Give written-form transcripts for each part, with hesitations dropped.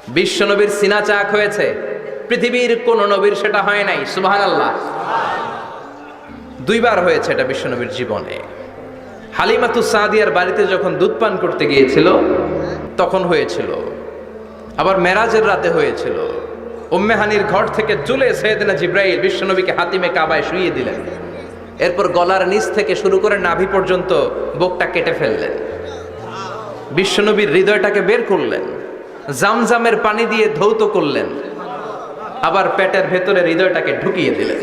বিশ্বনবীর সিনা চাক হয়েছে, পৃথিবীর কোন নবীর সেটা হয় নাই। সুবহানাল্লাহ। দুইবার হয়েছে এটা বিশ্বনবীর জীবনে। হালিমাতুস সাদিয়ার বাড়িতে যখন দুধ পান করতে গিয়েছিল তখন হয়েছিল, আবার মেরাজের রাতে হয়েছিল। উম্মে হানির ঘর থেকে চলে সাইয়েদনা জিবরাইল বিশ্বনবীকে হাতিমে কাবায় শুইয়ে দিলেন। এরপর গলার নিচ থেকে শুরু করে নাভি পর্যন্ত বুকটা কেটে ফেললেন, বিশ্বনবীর হৃদয়টাকে বের করলেন, জামজামের পানি দিয়ে ধৌত করলেন, আবার পেটের ভেতরে হৃদয়টাকে ঢুকিয়ে দিলেন।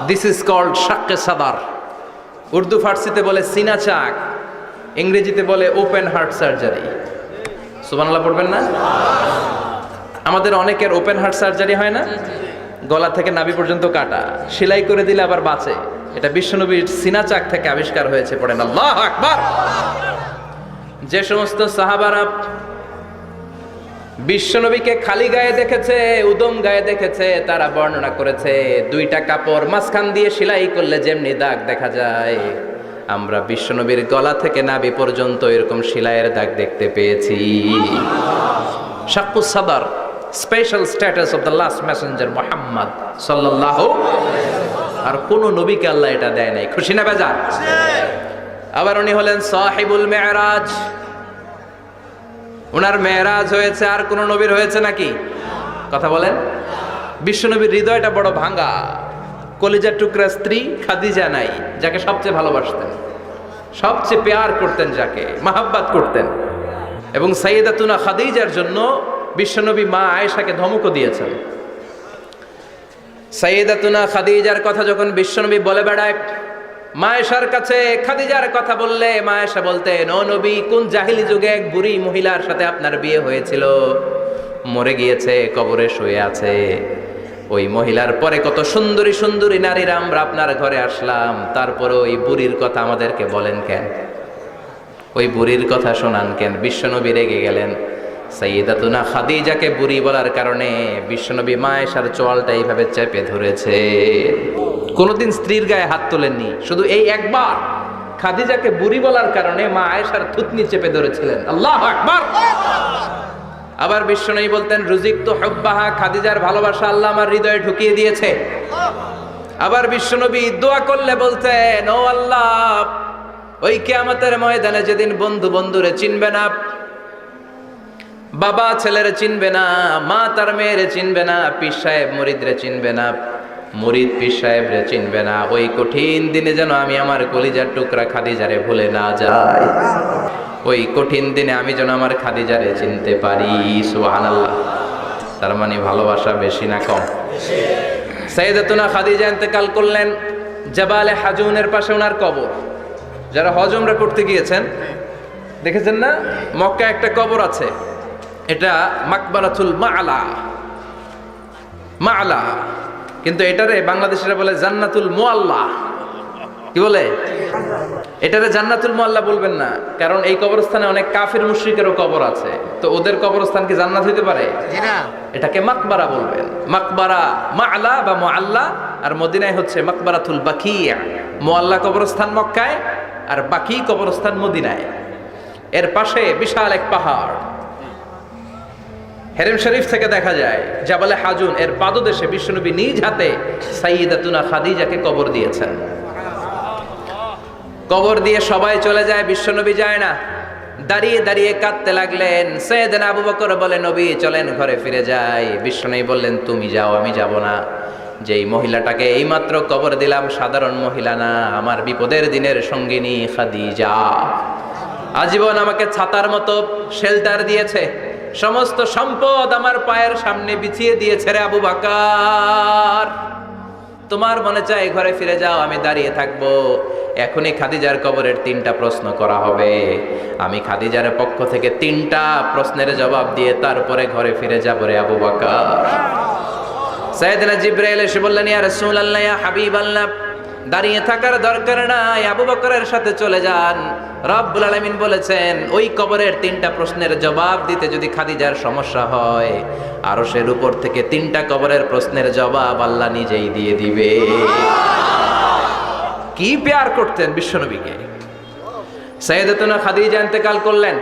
দিস ইজ কল্ড শাক্কে সাদার। উর্দু ফার্সিতে বলে সিনা চাক, ইংরেজিতে বলে ওপেন হার্ট সার্জারি। সুবহানাল্লাহ পড়বেন না? আমাদের অনেকের ওপেন হার্ট সার্জারি হয় না, গলা থেকে নাভি পর্যন্ত কাটা, সেলাই করে দিলে আবার বাঁচে। এটা বিশ্বনবীর সিনা চাক থেকে আবিষ্কার হয়েছে। পড়েন আল্লাহু আকবার। যে সমস্ত সাহাবারা বিশ্বনবীকে খালি গায়ে দেখেছে, উদম গায়ে দেখেছে, তারা বর্ণনা করেছে দুইটা কাপড় মাঝখান দিয়ে সেলাই করলে যেমনি দাগ দেখা যায়, আমরা বিশ্বনবীর গলা থেকে নাভি পর্যন্ত এরকম সেলাইয়ের দাগ দেখতে পেয়েছি। শাক্কুস সাদার, special status of the last Messenger Muhammad সাল্লাল্লাহু। আর কোন নবীকে আল্লাহ এটা দেয় নাই। খুশি না বেজার? আবার উনি হলেন সাহিবুল মেরাজ। ওনার মেরাজ হয়েছে, আর কোন নবীর হয়েছে নাকি? কথা বলেন। বিশ্বনবীর হৃদয়টা বড় ভাঙা, কলিজার টুকরা স্ত্রী খাদিজা নাই, যাকে সবচেয়ে ভালোবাসতেন, সবচেয়ে প্যার করতেন, যাকে মাহাব্বাত করতেন। এবং সাইয়েদাতুনা খাদিজার জন্য বিশ্বনবী মা আয়েশাকে ধমকও দিয়েছেন। সাইয়েদাতুনা খাদিজার কথা যখন বিশ্বনবী বলে বেড়ায় মা আয়েশার কাছে, খাদিজার কথা বললে মা আয়েশা বলতেন, ও নবী, কোন জাহিলি যুগে এক বুড়ি মহিলার সাথে আপনার বিয়ে হয়েছিল, মরে গিয়েছে, কবরে শুয়ে আছে। ওই মহিলার পরে কত সুন্দরী সুন্দরী নারীরা আমরা আপনার ঘরে আসলাম, তারপরে ওই বুড়ির কথা আমাদেরকে বলেন কেন? ওই বুড়ির কথা শোনান কেন? বিশ্বনবী রেগে গেলেন। সাইয়েদাতুনা খাদিজাকে বুড়ি বলার কারণে বিশ্বনবী মা আয়েশার চোয়ালটা এইভাবে চেপে ধরেছে। কোনোদিন স্ত্রীর গায়ে হাত তোলেননি, শুধু এই একবার খাদিজাকে বুড়ি বলার কারণে মা আয়েশার থুতনি চেপে ধরেছিলেন। আল্লাহু আকবার। আবার বিশ্বনবী বলতেন, রুজিকতু হুব্বাহা, খাদিজার ভালোবাসা আল্লাহ আমার হৃদয়ে ঢুকিয়ে দিয়েছে। আবার বিশ্বনবী দোয়া করলে বলতেন, ও আল্লাহ, ওই কিয়ামতের ময়দানে যেদিন বন্ধু বন্ধুরে চিনবে না, বাবা ছেলেরে চিনবে না, মা তার মেয়েরে চিনবে না, পীর সাহেব মুরিদরে চিনবে না, মুরিদ পীর সাহেবরে চিনবে না, ওই কঠিন দিনে যেন আমি আমার কলিজার টুকরা খাদিজারে ভুলে না যাই। ওই কঠিন দিনে আমি যেন আমার খাদিজারে চিনতে পারি। সুবহানাল্লাহ। তার মানে ভালোবাসা বেশি না কম? সাইয়েদাতুনা খাদিজা ইন্তেকাল করলেন। জাবালে হাজুনের পাশে ওনার কবর। যারা হজ উমরা করতে গিয়েছেন দেখেছেন না, মক্কা একটা কবর আছে, এটা মাকবারাতুল মা'লা। মা'লা, কিন্তু এটারে বাংলাদেশিরা বলে জান্নাতুল মুআল্লা। কি বলে? এটারে জান্নাতুল মুআল্লা বলবেন না, কারণ এই কবরস্থানে অনেক কাফির মুশরিকেরও কবর আছে, তো ওদের কবরস্থান কি জান্নাত হইতে পারে? না। এটাকে মাকবারা বলবেন। মাকবারা মা'লা বা মুআল্লা, আর মদিনায় হচ্ছে মাকবারাতুল বাকিয়া। মুআল্লা কবরস্থান মক্কায়, আর বাকি কবরস্থান মদিনায়। এর পাশে বিশাল এক পাহাড়, হেরেম শরীফ থেকে দেখা যায় জাবালে হাজুন, এর পাদদেশে বিশ্বনবী নিজ হাতে সাইয়েদাতুনা খাদিজাকে কবর দিয়েছেন। কবর দিয়ে সবাই চলে যায়, বিশ্বনবী যায় না। দাঁড়িয়ে দাঁড়িয়ে কাঁদতে লাগলেন। সাইয়েদনা আবু বকর বলে, নবী চলেন ঘরে ফিরে যাই। বিশ্বনবী বললেন, তুমি যাও, আমি যাব না। যেই মহিলাটাকে এইমাত্র কবর দিলাম সাধারণ মহিলা না, আমার বিপদের দিনের সঙ্গিনী খাদিজা। আজীবন আমাকে ছাতার মতো শেল্টার দিয়েছে, সমস্ত সম্পদ আমার পায়ের সামনে বিছিয়ে দিয়েছে রে আবু বকর। তোমার মনে চাই ঘরে ফিরে যাও, আমি দাঁড়িয়ে থাকবো। এখনই খাদিজার কবরের 3টা প্রশ্ন করা হবে। আমি খাদিজার পক্ষ থেকে 3টা প্রশ্নের জবাব দিয়ে তারপরে ঘরে ফিরে যাব রে আবু বকর। সাইয়েদনা জিবরাইল এসে বললেন, ইয়া রাসূলুল্লাহ, ইয়া হাবিবাল্লাহ, দাঁড়িয়ে থাকার দরকার নাই, আবু বকরের সাথে চলে যান। রব্বুল আলামিন বলেছেন, ওই কবরের 3টা প্রশ্নের জবাব দিতে যদি খাদিজার সমস্যা হয়, আরশের উপর থেকে 3টা কবরের প্রশ্নের জবাব আল্লাহ নিজেই দিয়ে দিবে। কি প্যার করতেন বিশ্বনবীকে। সাইয়েদাতুনা খাদিজা ইন্তেকাল করলেন।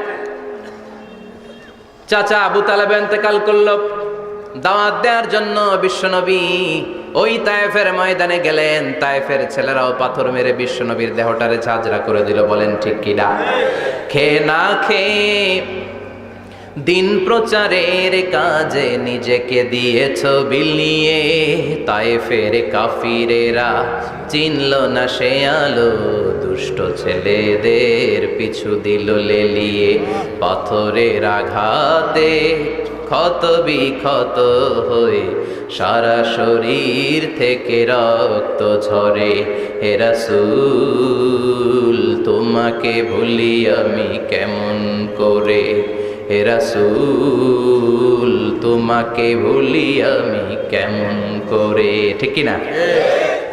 চাচা আবু তালেব ইন্তেকাল করলো, দাওয়াত দেওয়ার জন্য বিশ্বনবী ওই তায়েফের ময়দানে গেলেন। তায়েফের ছেলেরাও পাথর মেরে বিশ্বনবীর দেহটারে ঝাঁঝরা করে দিল। বলেন ঠিক কিনা? খেয়ে না খেয়ে দিন প্রচারের কাজে নিজেকে দিয়েছ বিলিয়ে, তায়েফের কাফিরেরা চিনল না সে আলো, দুষ্ট ছেলেদের পিছু দিল লেলিয়ে। পাথরের আঘাতে ক্ষত বিক্ষত হয়ে সারা শরীর থেকে রক্ত ঝরে। হে রাসূল তোমাকে ভুলি আমি কেমন করে, হে রাসূল তোমাকে ভুলি আমি কেমন করে। ঠিক কি না?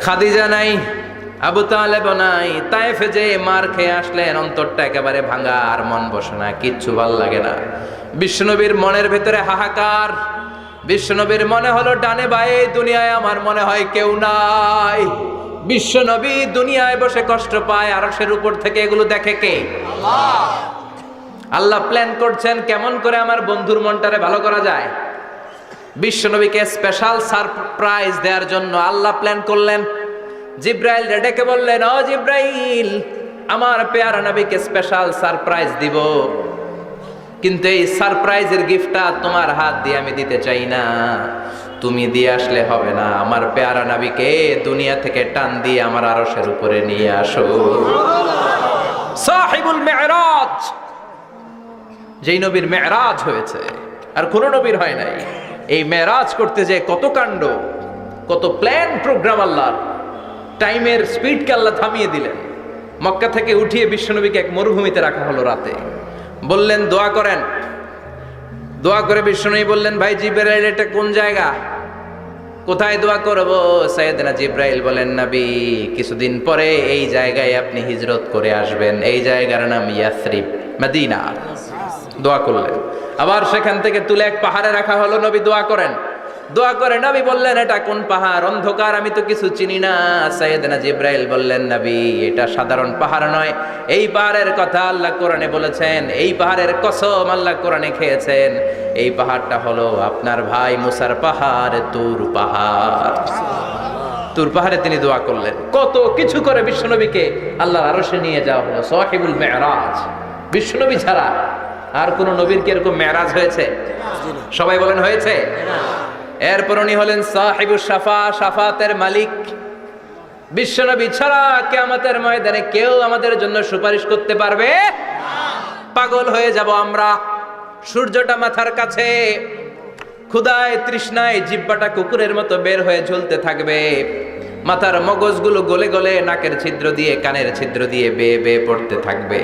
খাদিজা নাই, আবু তালেব নাই, তায়েফে যে মার খেয়ে আসলেন, অন্তরটা একেবারে ভাঙা, আর মন বসে না, কিচ্ছু ভাল লাগে না। বিশ্বনবীর মনের ভেতরে হাহাকার। বিশ্বনবীর মনে হলো ডানে বায়ে দুনিয়ায় আমার মনে হয় কেউ নাই। বিশ্বনবী দুনিয়ায় বসে কষ্ট পায়, আরশের উপর থেকে এগুলো দেখে কে? আল্লাহ। আল্লাহ প্ল্যান করছেন কেমন করে আমার বন্ধুর মনটারে ভালো করা যায়। বিশ্বনবীকে স্পেশাল সারপ্রাইজ দেওয়ার জন্য আল্লাহ প্ল্যান করলেন। জিব্রাইল ডেকে বললেন, ও জিব্রাইল, আমার পেয়ারা নবীকে স্পেশাল সারপ্রাইজ দিব, কিন্তু এই সারপ্রাইজের গিফটটা তোমার হাত দিয়ে আমি দিতে চাই না, তুমি দিয়ে আসলে হবে না। আমার পেয়ারা নবীকে দুনিয়া থেকে টান দিয়ে আমার আরশের উপরে নিয়ে আসো। সাহিবুল মেরাজ, যেই নবীর মেরাজ হয়েছে আর কোন নবীর হয় নাই। এই মেরাজ করতে যে কত কাণ্ড, কত প্ল্যান প্রোগ্রাম আল্লাহর। টাইমের স্পিডকে আল্লাহ থামিয়ে দিলেন। মক্কা থেকে উঠিয়ে বিশ্বনবীকে এক মরুভূমিতে রাখা হলো রাতে। বললেন দোয়া করেন। দোয়া করে বিশ্বনবী বললেন, ভাই জিব্রাইল এটা কোন জায়গা, কোথায় দোয়া করব? সাইয়েদনা জিব্রাইল বলেন, নবী কিছুদিন পরে এই জায়গায় আপনি হিজরত করে আসবেন, এই জায়গার নাম ইয়াসরিব, মদিনা। দোয়া করলেন। আবার সেখান থেকে তুলে এক পাহাড়ে রাখা হলো, নবী দোয়া করেন। দোয়া করে নবী বললেন, এটা কোন পাহাড়? অন্ধকার, আমি তো কিছু চিনি না। সাইয়েদনা জিব্রাইল বললেন, নবী এটা সাধারণ পাহাড় নয়, এই পাহাড়ের কথা আল্লাহ কোরআনে বলেছেন, এই পাহাড়ের কসম আল্লাহ কোরআনে খেয়েছেন। এই পাহাড়টা হলো আপনার ভাই মুসার পাহাড়, তুর পাহাড়। তুর পাহাড়ে তিনি দোয়া করলেন। কত কিছু করে বিশ্বনবীকে আল্লাহর আরশে নিয়ে যাওয়া হলো। সাহিবুল মেরাজ। বিশ্বনবী ছাড়া আর কোন নবীর কি এরকম মেরাজ হয়েছে? সবাই বলেন হয়েছে। এরপর উনি হলেন সাহিবুস শাফা, শাফাতের মালিক। বিশ্বনবী ছাড়া কিয়ামতের ময়দানে কেউ আমাদের জন্য সুপারিশ করতে পারবে না। পাগল হয়ে যাব আমরা। সূর্যটা মাথার কাছে, ক্ষুধায় তৃষ্ণায় জিহ্বাটা কুকুরের মতো বের হয়ে ঝুলতে থাকবে। মাথার মগজগুলো গলে গলে নাকের ছিদ্র দিয়ে কানের ছিদ্র দিয়ে বেয়ে বেয়ে পড়তে থাকবে।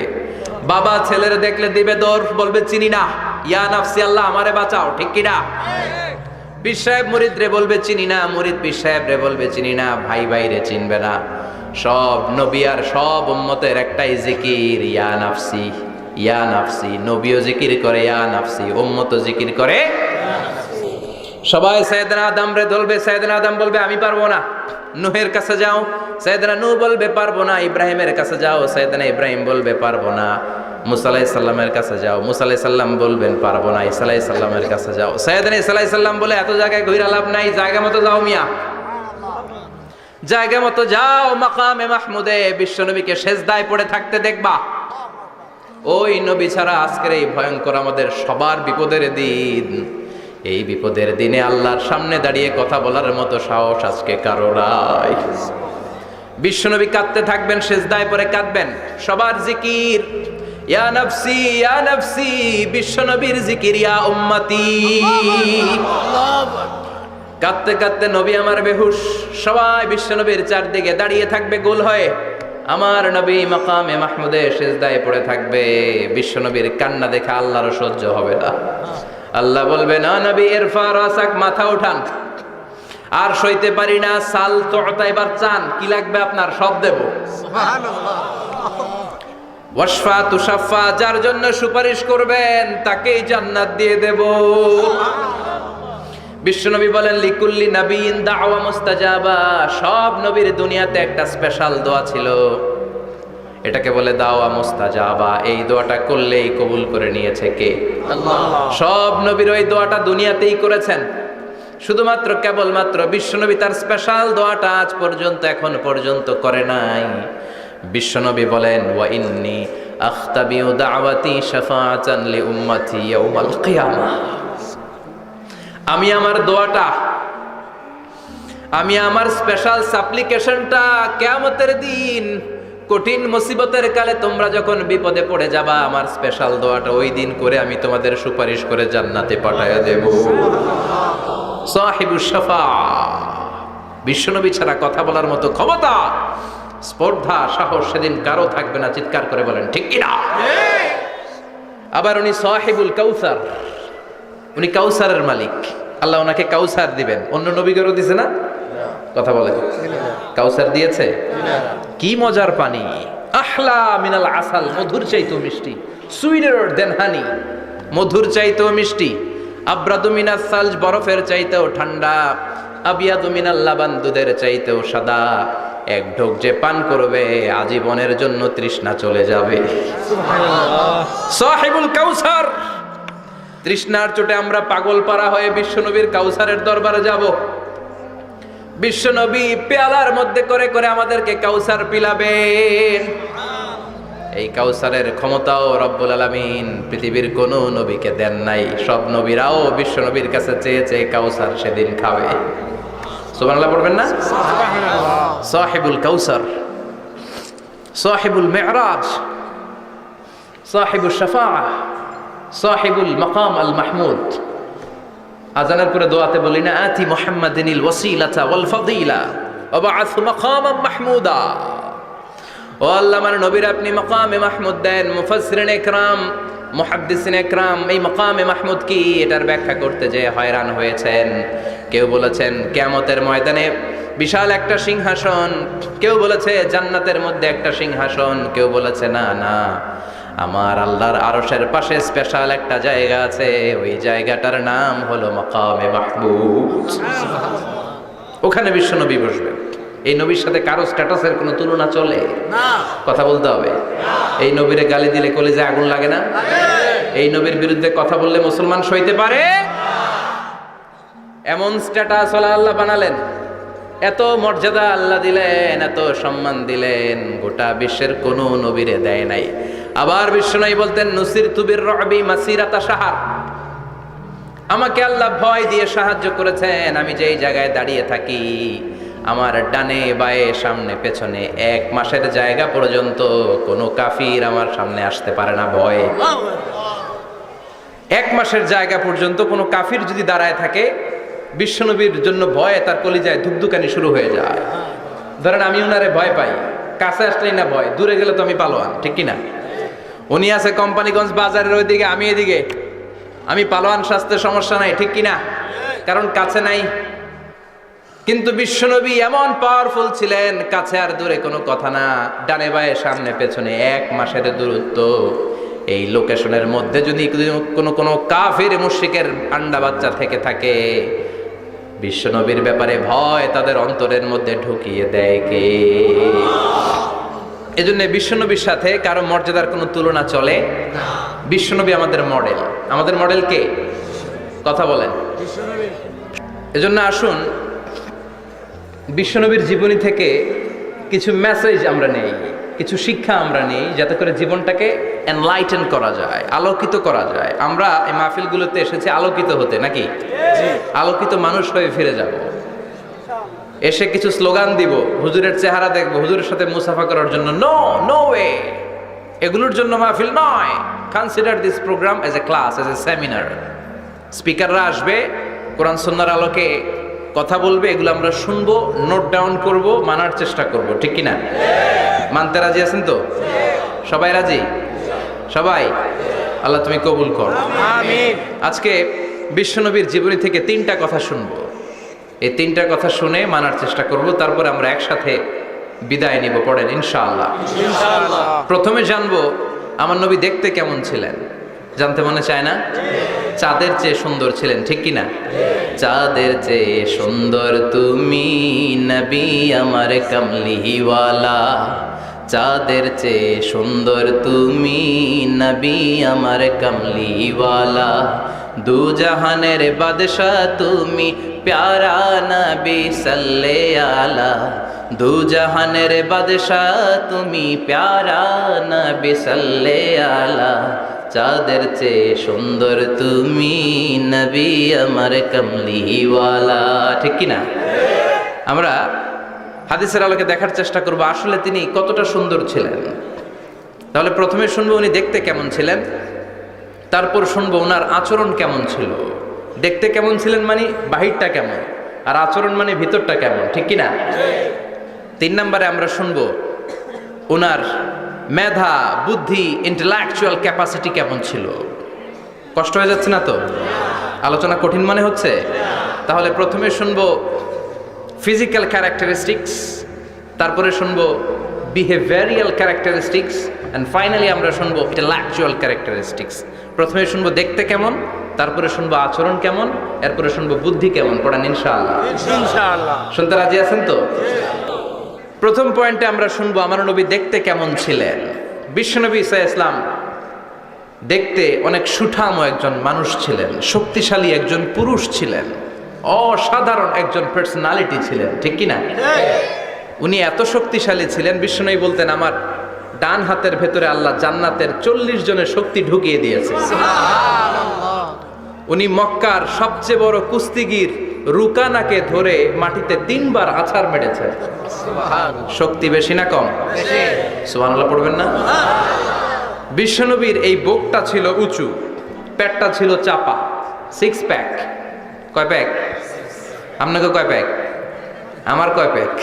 বাবা ছেলের দেখলে দিবে দৌড়, বলবে চিনি না, ইয়া নাফসি আল্লাহ আমারে বাঁচাও। ঠিক কিনা? পীর সাহেব মুরিদ রে বলবে চিনি না, মুরিদ পীর সাহেব রে বলবে চিনি না, ভাই ভাই রে চিনবে না। সব নবী আর সব উম্মতের একটাই জিকির, ইয়া নাফসি ইয়া নাফসি। নবীও জিকির করে ইয়া নাফসি, উম্মতও জিকির করে। সবাই সাইয়েদনা আদম রে ধরবে, সাইয়েদনা আদম বলবে আমি পারবো না। নূহের কাছে যাও, সাইয়েদনা নূহ বলবে পারবো না। ইব্রাহিমের কাছে যাও, সাইয়েদনা ইব্রাহিম বলবে পারবো না। মুসা আলাইহিস সালামের কাছে যাও, মুসা আলাইহিস সালাম বলবেন পারবো না। ঈসা আলাইহিস সালামের কাছে যাও, সাইয়েদনা ঈসা আলাইহিস সালাম বলে এত জায়গায় ঘুরে লাভ নাই, জায়গা মতো যাও মিয়া, জায়গা মতো যাও। মাকামে মাহমুদে বিশ্বনবীকে সেজদায় পড়ে থাকতে দেখবা। ওই নবী ছাড়া আজকের এই ভয়ঙ্কর আমাদের সবার বিপদের দিন। এই বিপদের দিনে আল্লাহর সামনে দাঁড়িয়ে কথা বলার মতো সাহস আজকে কারো নাই। বিশ্বনবী কাঁদতে থাকবেন, সেজদায় পড়ে কাঁদবেন। সবার জিকির ইয়া নাফসি ইয়া নাফসি, বিশ্বনবীর জিকির ইয়া উম্মতি। কাঁদতে কাঁদতে নবী আমার বেহুশ। সবাই বিশ্বনবীর চারদিকে দাঁড়িয়ে থাকবে গোল হয়ে। আমার নবী মাকামে মাহমুদে সেজদায় পড়ে থাকবে। বিশ্বনবীর কান্না দেখে আল্লাহর সহ্য হবে না। আল্লাহ বলবে না নবী ইরফা রাসাক, মাথা উঠান, আর সইতে পারি না। সাল তোতা, এবার চান, কি লাগবে আপনার সব দেব। সুবহানাল্লাহ। ওয়াশফা তুশাফা, যার জন্য সুপারিশ করবেন তাকেই জান্নাত দিয়ে দেব। বিশ্বনবী বলেন লিকুল্লি নাবিয়িন দাওয়া মুস্তাজাবা। সব নবীর দুনিয়াতে একটা স্পেশাল দোয়া ছিল। এটাকে বলে দাওয়া মুস্তাজাবা। এই দোয়াটা করলেই কবুল করে নিয়েছে কে? আল্লাহ। সব নবীর ওই দোয়াটা দুনিয়াতেই করেছেন, শুধুমাত্র কেবলমাত্র বিশ্বনবী তার স্পেশাল দোয়াটা আজ পর্যন্ত এখন পর্যন্ত করে নাই। বিশ্বনবী বলেন, ওয়া ইন্নী আখতাবিউ দাওয়াতি শাফাআতান লি উম্মতি ইয়াউমাল কিয়ামাহ। আমি আমার দোয়াটা, আমি আমার স্পেশাল সাপ্লিকেশনটা কিয়ামতের দিন কঠিন মুসিবতের কালে তোমরা যখন বিপদে পড়ে যাবা, আমার স্পেশাল দোয়াটা ওই দিন করে আমি তোমাদের সুপারিশ করে জান্নাতে পাঠায়া দেব। সাহিবুশ শাফাআ। বিশ্বনবী ছাড়া কথা বলার মতো ক্ষমতা, স্পর্ধা, সাহস সেদিন কারো থাকবে না। চিৎকার করে বলেন ঠিক কিনা? আবার উনি সাহিবুল কাউসার, উনি কাউসারের মালিক। আল্লাহ ওনাকে কাউসার দিবেন। অন্য নবীদেরও দিছে না? কথা বলে কাউসার দিয়েছে। কি মজার পানি, আহলা মিনাল আসাল, মধুর চাইতেও মিষ্টি, সুইটার দেন হানি, মধুর চাইতেও মিষ্টি, আব্রাদু মিনাস সালজ, বরফের চাইতেও ঠান্ডা, আবিয়াদু মিনাল লাবান, দুধের চাইতেও সাদা। এক ঢোক যে পান করবে আজীবনের জন্য তৃষ্ণা চলে যাবে। সুবহানাল্লাহ। সাহিবুল কাউসার। তৃষ্ণার চোটে আমরা পাগল পারা হয়ে বিশ্বনবীর কাউসারের দরবারে যাব। বিশ্বনবী পেয়ালার মধ্যে করে করে আমাদেরকে কাউসার পিলাবেন। এই কাউসারের ক্ষমতাও রব্বুল আলামিন পৃথিবীর কোন নবীকে দেন নাই। সব নবীরাও বিশ্বনবীর কাছে চেয়েছে কাউসার সেদিন খাবে। সুবহানাল্লাহ পড়বেন না? সুবহানাল্লাহ। সাহিবুল কাউসার, সাহিবুল মিরাজ, সাহিবুশ শাফাআ, সাহিবুল মাকাম আল মাহমুদ। আজানের পরে দোয়াতে বলি না, আতি মুহাম্মাদিনিল ওয়াসিলাতা ওয়াল ফাদিলা ওয়া বাআসু মাকামান মাহমুদা। ও আল্লাহ, আমার নবীর আপনি মাকামে মাহমুদ দেন। মুফাসসিরিন ইকরাম, মুহাদ্দিসিন ইকরাম এই মাকামে মাহমুদ কি এটার ব্যাখ্যা করতে যে হয়রান হয়েছেন। কেউ বলেছেন কিয়ামতের ময়দানে বিশাল একটা সিংহাসন, কেউ বলেছে জান্নাতের মধ্যে একটা সিংহাসন, কেউ বলেছে না না, আমার আল্লাহর আরশের পাশে স্পেশাল একটা জায়গা আছে, ওই জায়গাটার নাম হলো মাকামে মাহমুদ। ওখানে বিশ্বনবী বসবেন। এই নবীর সাথে কারো স্ট্যাটাসের কোনো তুলনা চলে না। কথা বলতে হবে। এই নবীরে গালি দিলে কলিজে আগুন লাগে না? এই নবীর বিরুদ্ধে কথা বললে মুসলমান সইতে পারে? এমন স্ট্যাটাস আল্লাহ বানালেন, এত মর্যাদা আল্লাহ দিলেন, এত সম্মান দিলেন, গোটা বিশ্বের কোনো নবীরে দেয় নাই। আবার বিশ্বনবী বলতেন, নুসিরতু বির-রু'বি মাসিরাতা শাহর। আমাকে আল্লাহ ভয় দিয়ে সাহায্য করেছেন। আমি যেই জায়গায় দাঁড়িয়ে থাকি, আমার ডানে বায়ে সামনে পেছনে 1 মাসের জায়গা পর্যন্ত কোনো কাফির আমার সামনে আসতে পারে না ভয়ে। 1 মাসের জায়গা পর্যন্ত কোনো কাফির যদি দাঁড়ায় থাকে, বিশ্বনবীর জন্য ভয়ে তার কলিজায় ধুকধুকানি শুরু হয়ে যায়। ধরেন আমি উনারে ভয় পাই, কাছে আসলেই না ভয়, দূরে গেলে তো আমি পালোয়ান, ঠিক কিনা? উনি আছে কোম্পানিগঞ্জ বাজারের ওইদিকে, আমি এদিকে, আমি পালোয়ান, স্বাস্থ্যের সমস্যা নাই, ঠিক কিনা? কারণ কাছে নাই। কিন্তু বিশ্বনবী এমন পাওয়ারফুল ছিলেন, কাছে আর দূরে কোনো কথা না, ডানে বায়ে সামনে পেছনে 1 মাসের দূরত্ব। এই লোকেশনের মধ্যে যদি কোনো কাফির মুশরিকের আন্ডা বাচ্চা থেকে থাকে, বিশ্বনবীর ব্যাপারে ভয় তাদের অন্তরের মধ্যে ঢুকিয়ে দেয় কে? এজন্য বিশ্বনবীর সাথে কারো মর্যাদার কোনো তুলনা চলে না। বিশ্বনবী আমাদের মডেল। আমাদের মডেল কে? কথা বলেন। এজন্য আসুন বিশ্বনবীর জীবনী থেকে কিছু মেসেজ আমরা নেই, কিছু শিক্ষা আমরা নেই, যাতে করে জীবনটাকে এনলাইটেন করা যায়, আলোকিত করা যায়। আমরা এই মাহফিলগুলোতে এসেছি আলোকিত হতে, নাকি? আলোকিত মানুষ হয়ে ফিরে যাব। এসে কিছু স্লোগান দিব, হুজুরের চেহারা দেখবো, হুজুরের সাথে মুসাফা করার জন্য, নো নো ওয়ে। এগুলোর জন্য মাহফিল নয়। Consider this program as a class, as a seminar. স্পিকাররা আসবে, কোরআন সুন্নাহর আলোকে কথা বলবে, এগুলো আমরা শুনবো, নোট ডাউন করব, মানার চেষ্টা করব, ঠিক কিনা? মানতে রাজি আছেন তো? সবাই রাজি? সবাই? আল্লাহ তুমি কবুল কর, আমিন। আজকে বিশ্বনবীর জীবনী থেকে 3টা কথা শুনবো। এই 3টা কথা শুনে মানার চেষ্টা করব, তারপরে আমরা একসাথে বিদায় নিব। পড়েন ইনশাআল্লাহ। ইনশাআল্লাহ। প্রথমে জানবো আমার নবী দেখতে কেমন ছিলেন। জানতে মনে চায় না? চাঁদের চেয়ে সুন্দর ছিলেন, ঠিক কিনা? চাঁদের চেয়ে সুন্দর তুমি নবী আমার কমলিওয়ালা, চাঁদের চেয়ে সুন্দর তুমি নবী আমার কমলিওয়ালা, দু জাহানের বাদশাহ তুমি প্যারা নবী সাল্লে আলা, দু জাহানের বাদশাহ তুমি প্যারা নবী সাল্লে আলা, চাঁদের চেয়ে সুন্দর তুমি নবী আমার কমলিওয়ালা। ঠিক কিনা? আমরা হাদিসের আলোকে দেখার চেষ্টা করব আসলে তিনি কতটা সুন্দর ছিলেন। তাহলে প্রথমে শুনবো উনি দেখতে কেমন ছিলেন, তারপর শুনবো ওনার আচরণ কেমন ছিল। দেখতে কেমন ছিলেন মানে বাহিরটা কেমন, আর আচরণ মানে ভিতরটা কেমন। ঠিক কিনা? 3 নম্বরে আমরা শুনবো ওনার মেধা, বুদ্ধি, ইন্টেলেকচুয়াল ক্যাপাসিটি কেমন ছিল। কষ্ট হয়ে যাচ্ছে না তো? আলোচনা কঠিন মনে হচ্ছে? তাহলে প্রথমে শুনবো ফিজিক্যাল ক্যারেক্টারিস্টিক্স, তারপরে শুনবো বিহেভিয়ারিয়াল ক্যারেক্টারিস্টিক্স, অ্যান্ড ফাইনালি আমরা শুনবো ইন্টেলেকচুয়াল ক্যারেক্টারিস্টিক্স। প্রথমে শুনবো দেখতে কেমন, তারপরে শুনবো আচরণ কেমন, এরপরে শুনবো বুদ্ধি কেমন। পড়ান ইনশাআল্লাহ। ইনশাআল্লাহ। শুনতে রাজি আছেন তো? প্রথম পয়েন্টে আমরা শুনবো আমার নবী দেখতে কেমন ছিলেন। বিশ্বনবী ঈসা ইসলাম দেখতে অনেক সুঠাম একজন মানুষ ছিলেন, শক্তিশালী একজন পুরুষ ছিলেন, অসাধারণ একজন পার্সোনালিটি ছিলেন। ঠিক কিনা? উনি এত শক্তিশালী ছিলেন, বিশ্বনবী বলতেন আমার ডান হাতের ভেতরে আল্লাহ জান্নাতের 40 জনের শক্তি ঢুকিয়ে দিয়েছে। উনি মক্কার সবচেয়ে বড় কুস্তিগির রুকানাকে ধরে মাটিতে 3 বার আছাড় মেরেছেন। শক্তি বেশি না কম? সুবহানাল্লাহ পড়বেন না? বিশ্বনবীর এই বুকটা ছিল উঁচু, পেটটা ছিল চাপা, 6 প্যাক। কয় প্যাক? আপনাকে কয় প্যাক? আমার কয় প্যাক?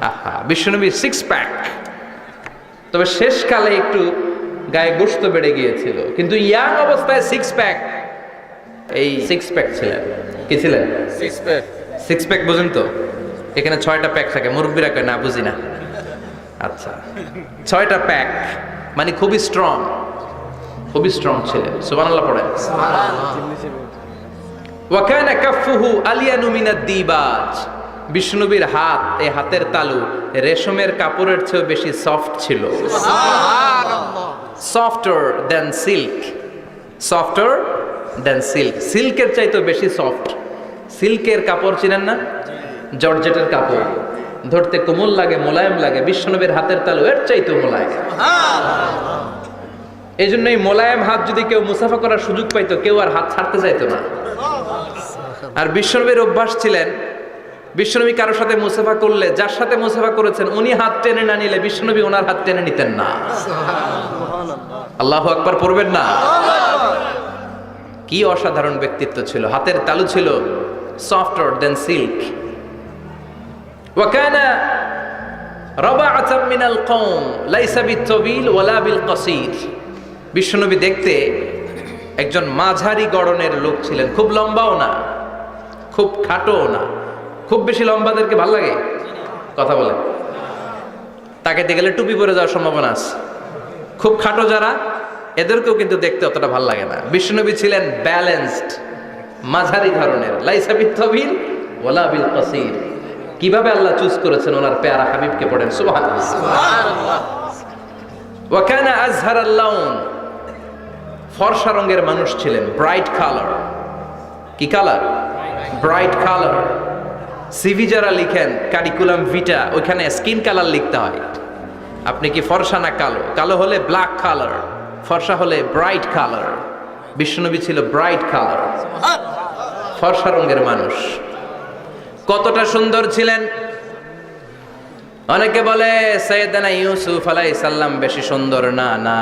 আহা, বিশ্বনবীর 6 প্যাক। তবে শেষকালে একটু গায়ে গোশত বেড়ে গিয়েছিল, কিন্তু ইয়াং অবস্থায় 6 প্যাক। এই 6 প্যাক ছিলেন। কি ছিলেন? 6 প্যাক বুঝেন তো? এখানে 6টা প্যাক থাকে, মুরব্বীরা কয় না বুঝি না। আচ্ছা, 6টা প্যাক মানে খুবই স্ট্রং, খুবই স্ট্রং ছিলেন। সুবহানাল্লাহ পড়েন। ওয়া কানা কাফফুহু আলিয়ানু মিনাদ দিবাজ। বিষ্ণুবীর হাত, এই হাতের তালু রেশমের কাপড়ের চেয়ে বেশি সফট ছিল। সুবহানাল্লাহ। Softer than silk, softer than silk. সিল্কের চাইতে বেশি সফট। সিল্কের কাপড় চিনেন না? জর্জেটের কাপড় ধরতে কোমল লাগে, মোলায়েম লাগে। বিশ্বনবীর হাতের তালু এর চাইতে মোলায়েম। এই জন্য এই মোলায়েম হাত যদি কেউ মুসাফা করার সুযোগ পাইতো, কেউ আর হাত ছাড়তে চাইতো না। আর বিশ্বনবীর অভ্যাস ছিলেন, বিশ্বনবী কারোর সাথে মুসাফা করলে, যার সাথে মুসাফা করেছেন উনি হাত টেনে না নিলে বিশ্বনবী ওনার হাত টেনে নিতেন না। আল্লাহু আকবার পড়বেন না? কি অসাধারণ ব্যক্তিত্ব ছিল। হাতের তালু ছিল সফটার দেন সিল্ক। ওয়া কানা রাবাআতাম মিনাল কওম লাইসা বিত-তাবিল ওয়ালা বিল কাসীর। বিশ্বনবী দেখতে একজন মাঝারি গড়নের লোক ছিলেন, খুব লম্বাও না, খুব খাটোও না। খুব বেশি লম্বাদেরকে ভালো লাগে? কথা বলে তাকাইতে গেলে টুপি পরে যাওয়ার সম্ভাবনা আছে। খুব খাটো যারা, এদেরকেও কিন্তু দেখতে অতটা ভালো লাগে না। বিশ্বনবী ছিলেন ব্যালেন্সড, মাঝারি ধরনের। লাইসা বিত-তাবিল ওয়ালা বিল কাসীর। কিভাবে আল্লাহ চুজ করেছেন ওনার প্যারা হাবিবকে, পড়েন সুবহানাল্লাহ। সুবহানাল্লাহ। ওয়া কানা আযহারাল লাউন। ফর্সা রঙের মানুষ ছিলেন, ব্রাইট কালার। কি কালার? Bright colour. সিভি যারা লিখেন কারিকুলাম ভিটা, ওইখানে স্কিন কালার লিখতে হয়। আপনি কি ফর্সা না কালো? কালো হলে ব্ল্যাক কালার, ফর্সা হলে ব্রাইট কালার। বিশ্বনবী ছিল ব্রাইট কালার, ফর্সা রঙের মানুষ। কতটা সুন্দর ছিলেন! অনেকে বলে সাইয়েদানা ইউসুফ আলাইহিস সালাম বেশি সুন্দর। না না,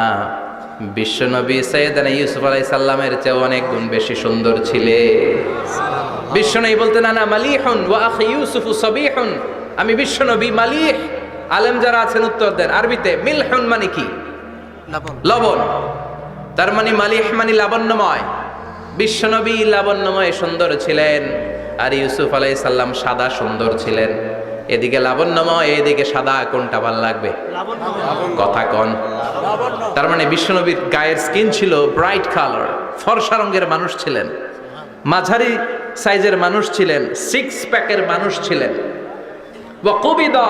বিশ্বনবী সাইয়েদানা ইউসুফ আলাইহিস সালামের চেয়ে অনেক গুণ বেশি সুন্দর ছিলেন। বিশ্বনবী বলতেন আনা মালিহুন ওয়া আখি ইউসুফু সাবিহুন। আমি বিশ্বনবী মালিহ। আলেম যারা আছেন উত্তর দেন আরবিতে। মিলহুন মানে কি? লবণ। তার মানে মালিহ মানে লাবণ্যময়। বিশ্বনবী লাবণ্যময় সুন্দর ছিলেন, আর ইউসুফ আলাইহিস সালাম সাদা সুন্দর ছিলেন। এদিকে লাবণ্যময়, এদিকে সাদা, কোনটা ভালো লাগবে? কথা কন। তার মানে বিশ্বনবীর গায়ের স্কিন ছিল ব্রাইট কালার, ফর্সা রঙের মানুষ ছিলেন, মাঝারি সাইজের মানুষ ছিলেন, 6 প্যাকের মানুষ ছিলেন। ওয়া কুবিদা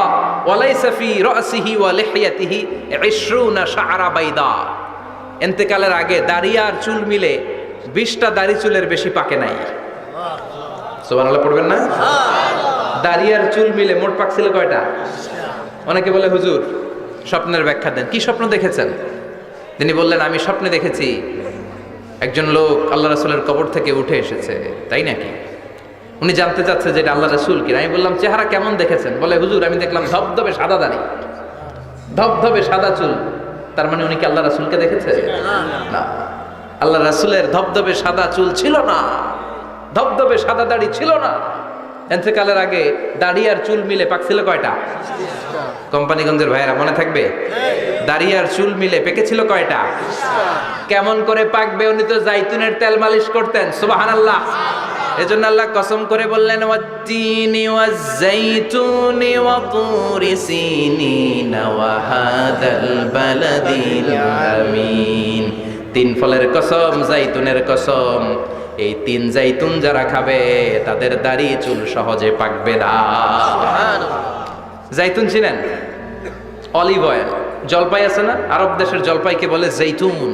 ওয়া লাইসা ফি রাসিহি ওয়া লিহইয়াতিহি 20 শা'রা বাইদা। ইন্তেকালের আগে দাড়ি আর চুল মিলে 20টা দাড়ি চুলের বেশি পাকে নাই। সুবহানাল্লাহ পড়বেন না? দাড়ি আর চুল মিলে মোট পাকছিল কয়টা? অনেকে বলে হুজুর স্বপ্নের ব্যাখ্যা দেন, কি স্বপ্ন দেখেছেন? তিনি বললেন আমি স্বপ্নে দেখেছি একজন লোক আল্লাহ রাসূলের কবর থেকে উঠে এসেছে। তাই নাকি? উনি জানতে চাচ্ছে যে এটা আল্লাহ রাসূল কি। আমি বললাম চেহারা কেমন দেখেছেন? বলে হুজুর আমি দেখলাম ধবধবে সাদা দাড়ি, ধবধবে সাদা চুল। তার মানে উনি কি আল্লাহ রাসূলকে দেখেছে? না, আল্লাহ রাসূলের ধবধবে সাদা চুল ছিল না, ধবধবে সাদা দাড়ি ছিল না। ইন্তেকালের আগে দাড়ি আর চুল মিলে পাকছিল কয়টা? কোম্পানিগঞ্জের ভাইয়েরা মনে থাকবে? দাড়ি আর চুল মিলে পেকেছিল কয়টা? কেমন করে পাকবে? উনি তো জাইতুনের তেল মালিশ করতেন। সুবহানাল্লাহ। এজন্য আল্লাহ কসম করে বললেন ওয়াত-তিনি ওয়াজ-জাইতুনি ওয়া তুরি সিনিন ওয়া হাদাল বালাদিল আমিন। তিন ফলের কসম, জাইতুনের কসম। এই তিন জাইতুন যারা খাবে তাদের দাড়ি চুল সহজে পাকবে না। জাইতুন চিনেন? Olive oil. জলপাই আছে না, আরব দেশের জলপাইকে বলে জাইতুন।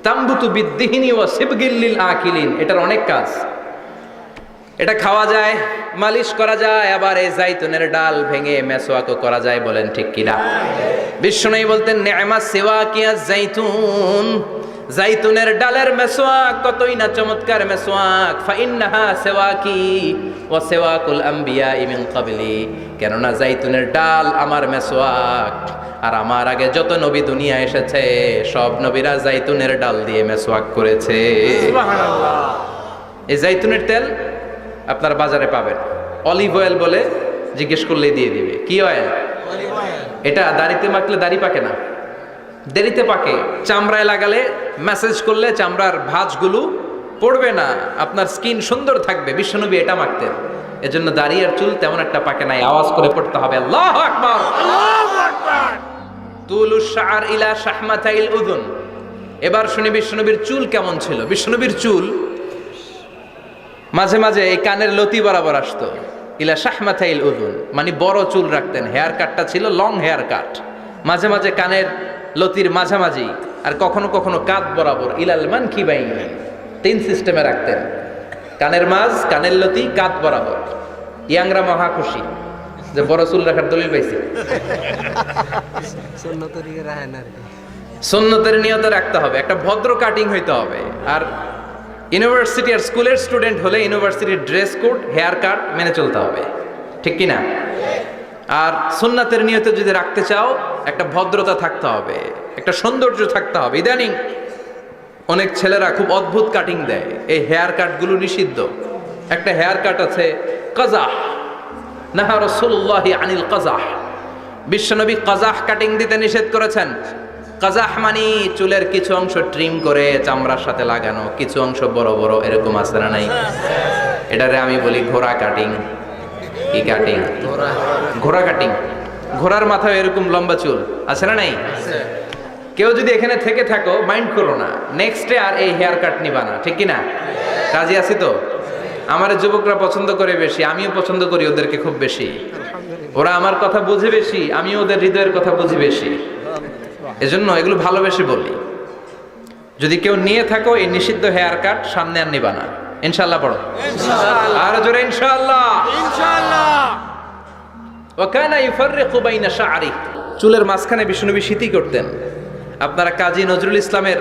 তামবুতু বিদ্দিহিনি ওয়া সিবগিল লিল আকিলিন। এটার অনেক কাজ। এটা খাওয়া যায়, মালিশ করা যায়, আবার এই জাইতুনের ডাল ভেঙে মেসওয়াকও করা যায়। বলেন ঠিক কিনা? বিশ্বনবী বলতেন নি'মা সিওয়াকিয়া জাইতুন। জাইতুনের ডালের মেসওয়াক কতই না চমৎকার মেসওয়াক। ফাইন্নাহা সিওয়াকি ওয়া সিওয়াকুল আম্বিয়া মিন ক্বাবলি। কেননা জাইতুনের ডাল আমার মেসওয়াক, আর আমার আগে যত নবী দুনিয়া এসেছে সব নবীরা জাইতুনের ডাল দিয়ে মেসওয়াক করেছে। সুবহানাল্লাহ। এই জাইতুনের তেল আপনারা বাজারে পাবেন। অলিভ অয়েল বলে জিজ্ঞেস করলেই দিয়ে দিবে। কি অয়েল? Olive oil. এটা দাড়িতে মাখলে দাড়ি পাকে না, দেরিতে পাকে। চামড়ায় লাগালে ম্যাসেজ করলে চামড়ার ভাঁজগুলো পড়বে না, আপনার স্কিন সুন্দর থাকবে। বিশ্বনবী এটা মাখতেন। এজন্য দাড়ি আর চুল তেমন একটা পাকে নাই। আওয়াজ করে পড়তে হবে আল্লাহু আকবার। আল্লাহু আকবার। তুলুশ শা'r ইলা শাহমাতাইল উযুন। এবার শুনি বিশ্বনবীর চুল কেমন ছিল। বিশ্বনবীর চুল মাঝে মাঝে এই কানের লতি বরাবর আসতো। ইলা শাহমাতাইল উযুন মানে বড় চুল রাখতেন। হেয়ার কাটটা ছিল লং হেয়ার কাট। মাঝে মাঝে কানের লতির মাঝামাঝি, আর কখনো কখনো কাঁধ বরাবর। ইলাল মানকিবাইন, তিন সিস্টেমে রাখতেন। কানের মাঝ, কানের লতি, কাঁধ বরাবর। ইয়াংরা মহা খুশি যে বড় চুল রাখার দলিল পাইছে। সুন্নতের নিয়ত রাখতে হবে, একটা ভদ্র কাটিং হইতে হবে। আর ইউনিভার্সিটি আর স্কুলের স্টুডেন্ট হলে ইউনিভার্সিটির ড্রেস কোড, হেয়ার কাট মেনে চলতে হবে। ঠিক কি না? আর সুন্নাতের নিয়তে যদি রাখতে চাও একটা ভদ্রতা থাকতে হবে, একটা সৌন্দর্য থাকতে হবে। ইদানিং অনেক ছেলেরা খুব অদ্ভুত কাটিং দেয়। এই হেয়ার কাটগুলো নিষিদ্ধ। একটা হেয়ার কাট আছে কাজাহ, নাহা রাসূলুল্লাহি আনিল কাজাহ। বিশ্বনবী কাজাহ কাটিং দিতে নিষেধ করেছেন। কাজাহ মানে চুলের কিছু অংশ ট্রিম করে চামড়ার সাথে লাগানো, কিছু অংশ বড় বড়, এরকম আছে না নাই? এটারে আমি বলি ঘোড়া কাটিং। কি কাটিং? ঘোড়া কাটিং। ঘোড়ার মাথায় এরকম লম্বা চুল আছে না নাই? কেউ যদি এখানে থেকে থাকো মাইন্ড করো না, নেক্সটে আর এই হেয়ার কাট নিবা না। ঠিক কি না? রাজি আছি তো? আমার যুবকরা পছন্দ করে বেশি, আমিও পছন্দ করি ওদেরকে খুব বেশি। ওরা আমার কথা বুঝে বেশি, আমিও ওদের হৃদয়ের কথা বুঝি বেশি। এজন্য এগুলো ভালোবেসে বলি। যদি কেউ নিয়ে থাকো এই নিষিদ্ধ হেয়ার কাট, সামনে আর নিবা না। ইনশাআল্লাহ পড়ো। ইনশাআল্লাহ। আর জোরে ইনশাআল্লাহ। ইনশাআল্লাহ। ওয়া কানা ইউফাররিকু বাইনা শা'রি। চুলের মাঝখানে বিশ্বনবী সিতি করতেন। আপনারা কাজী নজরুল ইসলামের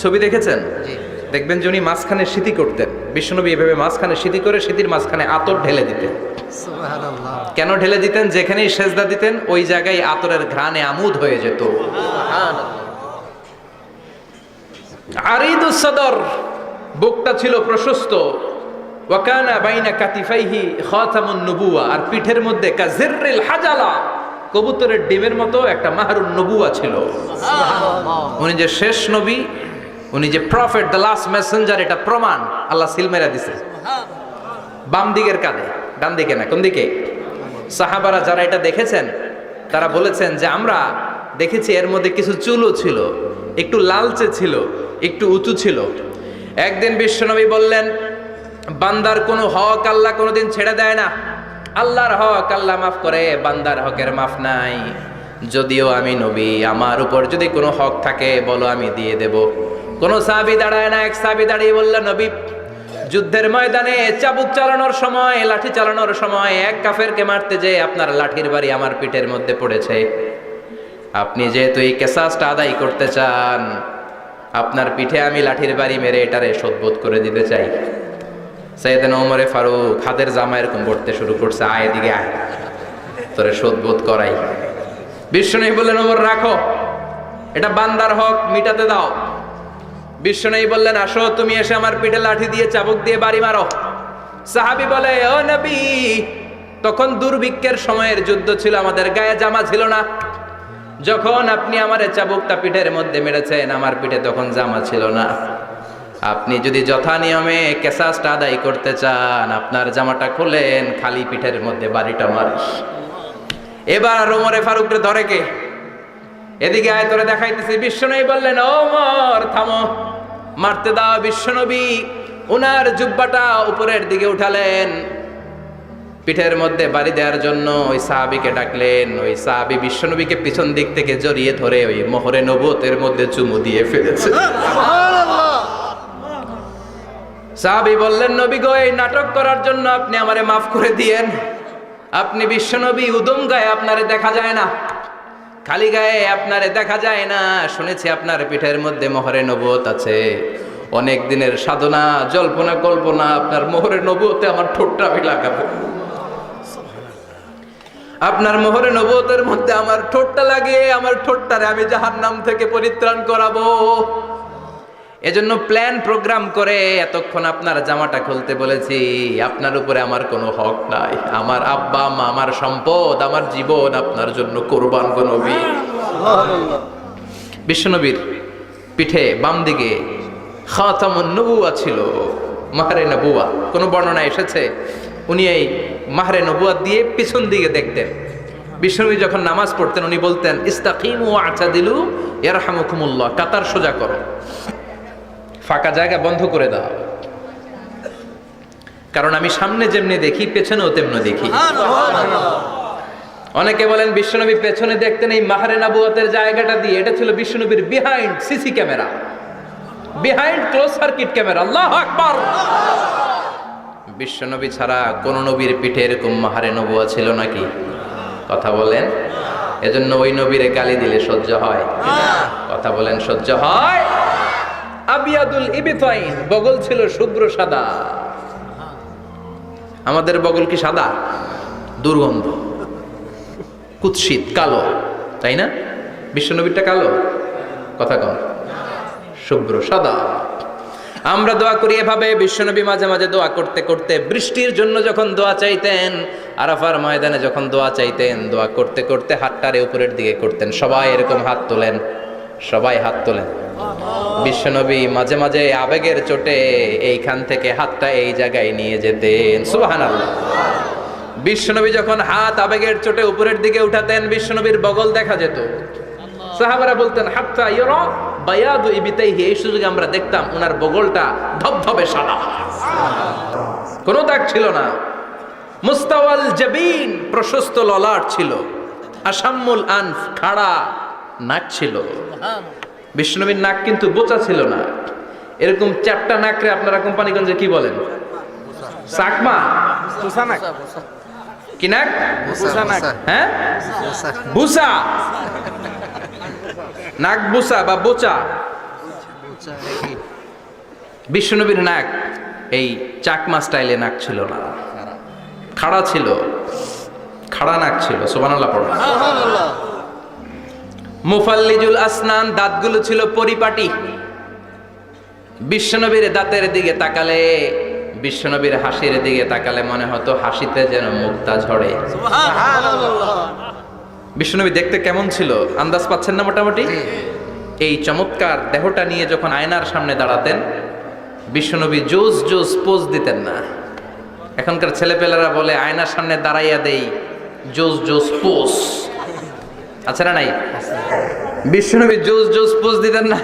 ছবি দেখেছেন? জি। দেখবেন যে উনি মাঝখানে সিতি করতেন। বিশ্বনবী এভাবে মাঝখানে সিতি করে সিতির মাঝখানে আতর ঢেলে দিতেন। সুবহানাল্লাহ। কেন ঢেলে দিতেন? যেখানেই সেজদা দিতেন ওই জায়গায় আতরের ঘ্রাণে আমোদ হয়ে যেত। সুবহানাল্লাহ। আরিদুস সদর, বুকটা ছিল প্রশস্ত। ওয়া কানা বাইনা কাতিফাইহি খাতামুন নবুওয়া, আর পিঠের মধ্যে কাজিররিল হাজালা, কবুতরের ডিমের মতো একটা মাহরুন নবুওয়া ছিল। সুবহানাল্লাহ। উনি যে শেষ নবী, উনি যে প্রফেট, দ্য লাস্ট মেসেঞ্জার, এটা প্রমাণ আল্লাহ সিল মেরা দিছে। বাম দিকের কাঁধে, ডান দিকে না। কোন দিকে? সাহাবারা যারা এটা দেখেছেন তারা বলেছেন যে আমরা দেখেছি এর মধ্যে কিছু চুলও ছিল, একটু লালচে ছিল, একটু উঁচু ছিল। একদিন বিশ্বনবী বললেন, বান্দার কোনো হক আল্লাহ কোনোদিন ছেড়ে দেয় না। আল্লাহর হক আল্লাহ মাফ করে, বান্দার হকের মাফ নাই। যদিও আমি নবী, আমার উপর যদি কোনো হক থাকে বলো, আমি দিয়ে দেব। কোন সাহাবী দাঁড়ায় না। এক সাহাবী দাঁড়িয়ে বলল, নবী, যুদ্ধের ময়দানে চাবুক চালানোর সময়, লাঠি চালানোর সময় এক কাফেরকে মারতে যেয়ে আপনার লাঠির বাড়ি আমার পিঠের মধ্যে পড়েছে। আপনি যেহেতু এই কিসাসটা আদায় করতে চান, আপনার পিঠে আমি লাঠির বাড়ি মেরে এটারে শোধবোধ করে দিতে চাই। সাইয়েদনা ওমরে ফারুক হাতের জামা এরকম পড়তে শুরু করছে, আয় এদিকে আয়, তোরে শোধবোধ করাই। বিশ্বনবী বললেন, ওমর রাখো, এটা বান্দার হক, মিটাতে দাও। বিশ্বনবী বললেন, আসো তুমি এসে আমার পিঠে লাঠি দিয়ে চাবুক দিয়ে বাড়ি মারো। সাহাবী বলে, ও নবী, তখন দুর্ভিক্ষের সময়ের যুদ্ধ ছিল, আমাদের গায়ে জামা ছিল না। যখন আপনি আমার চাবুকটা পিঠের মধ্যে মেরেছেন, আমার পিঠে তখন জামা ছিল না। আপনি যদি যথা নিয়মে কিসাসটা আদায় করতে চান, আপনার জামাটা খুলেন, খালি পিঠের মধ্যে বাড়িটা মারিস। এবার ওমরে ফারুককে ধরে কে? এদিকে আয়, তোরে দেখাইতেছি। বিশ্বনবী বললেন, ওমর থামো, মারতে দাও। বিশ্বনবী উনার জুব্বাটা উপরের দিকে উঠালেন, পিঠের মধ্যে বাড়ি দেওয়ার জন্য ওই সাহাবীকে ডাকলেন। ওই সাহাবী বিশ্বনবীকে পিছন দিক থেকে জড়িয়ে ধরে ওই মোহরে নবুয়তের মধ্যে চুমু দিয়ে ফেলেছে। সাহাবী বললেন, নবী গো, এই নাটক করার জন্য আপনি আমারে মাফ করে দিয়েন। আপনি বিশ্বনবী, উদম গায়ে আপনারে দেখা যায় না, খালি গায়ে আপনারে দেখা যায় না। শুনেছি আপনার পিঠের মধ্যে মোহরে নবুয়ত আছে। অনেক দিনের সাধনা, জল্পনা কল্পনা, আপনার মোহরে নবুয়তে আমার ঠোঁটটা আমি লাগাবো। আপনার মোহরে নবুয়তের মধ্যে আমার ঠোঁটটা লাগে, আমার ঠোঁটটারে আমি জাহান্নাম থেকে পরিত্রাণ করাবো। এজন্য প্ল্যান প্রোগ্রাম করে এতক্ষণ আপনার জামাটা খুলতে বলেছি। আপনার উপরে আমার কোনো হক নাই। আমার আব্বা মা, আমার সম্পদ, আমার জীবন আপনার জন্য কোরবান গো নবী। বিশ্বনবীর পিঠে বাম দিকে খাতামুন নবুয়া ছিল, মাহরে নবুয়া। কোন বর্ণনা এসেছে উনি এই মাহরে নবুয়া দিয়ে পিছন দিকে দেখতেন। বিশ্বনবী যখন নামাজ পড়তেন উনি বলতেন, ইস্তাকিমু আ'তাদিলু ইয়ারহামুকুমুল্লাহ, কাতার সোজা করো, ফাঁকা জায়গা বন্ধ করে দাও, কারণ আমি সামনে যেমনি দেখি পেছনেও তেমনি দেখি। অনেকে বলেন বিশ্বনবী পেছনে দেখতেন এই মাহরে নবুয়তের জায়গাটা দিয়ে। এটা ছিল বিশ্বনবীর behind CC camera, behind close circuit camera. আল্লাহু আকবার। বিশ্বনবী ছাড়া কোন নবীর পিঠে এরকম মাহরে নবুয়া ছিল নাকি? কথা বলেন। এজন্য ওই নবীরে গালি দিলে সহ্য হয়? কথা বলেন, সহ্য হয়? আবিয়াদুল ইবতাইন, বগল ছিল শুভ্র সাদা। আমাদের বগল কি সাদা? দুর্গন্ধ, কুৎসিত, কালো, তাই না? বিশ্বনবীরটা কালো? কথা কন, শুভ্র সাদা। আমরা দোয়া করি এভাবে। বিশ্বনবী মাঝে মাঝে দোয়া করতে করতে বৃষ্টির জন্য যখন দোয়া চাইতেন, আরাফার ময়দানে যখন দোয়া চাইতেন, দোয়া করতে করতে হাতটারে উপরের দিকে করতেন। সবাই এরকম হাত তোলেন, সবাই হাত তোলেন। বিশ্বনবী মাঝে মাঝে আবেগের চোটে এইখান থেকে হাতটা এই জায়গায় নিয়ে যেতেন। সুবহানাল্লাহ। বিশ্বনবী যখন হাত আবেগের চোটে উপরের দিকে উঠাতেন, বিশ্বনবীর বগল দেখা যেত। সাহাবারা বলতেন, হাত্তা ইয়ারা বায়াদু ইবতাইহি, এই সুযোগে আমরা দেখতাম ওনার বগলটা ধবধবে সাদা, কোনো দাগ ছিল না। মুস্তাওয়াল জাবিন, প্রশস্ত ললাট ছিল। আসাম্মুল আনফ, খাড়া নাক ছিল। বিশ্বনবীর নাক কিন্তু বোচা ছিল না। এরকম চারটা নাকরে আপনারা কোম্পানিগঞ্জে কি বলেন? চাকমা, কি নাক? হ্যাঁ, বুসা, নাক বুসা বা বোচা। বিশ্বনবীর নাক এই চাকমা স্টাইলে নাক ছিল না, খাড়া ছিল, খাড়া নাক ছিল। সুবহানাল্লাহ পড়ো। মুফাল্লিজুল আসনান, দাঁতগুলো ছিল পরিপাটি। বিশ্বনবীর দাঁতের দিকে তাকালে, বিশ্বনবীর হাসির দিকে তাকালে মনে হতো হাসিতে যেন মুক্তা ঝরে। বিশ্বনবী দেখতে কেমন ছিল আন্দাজ পাচ্ছেন না মোটামুটি? এই চমৎকার দেহটা নিয়ে যখন আয়নার সামনে দাঁড়াতেন, বিশ্বনবী জোস জোস পোজ দিতেন না। এখনকার ছেলেপেলেরা বলে আয়নার সামনে দাঁড়াইয়া দেই জোস জোস পোজ, আচ্ছা না নাই? বিশ্বনবী জোস জোস পোজ দিতেন না।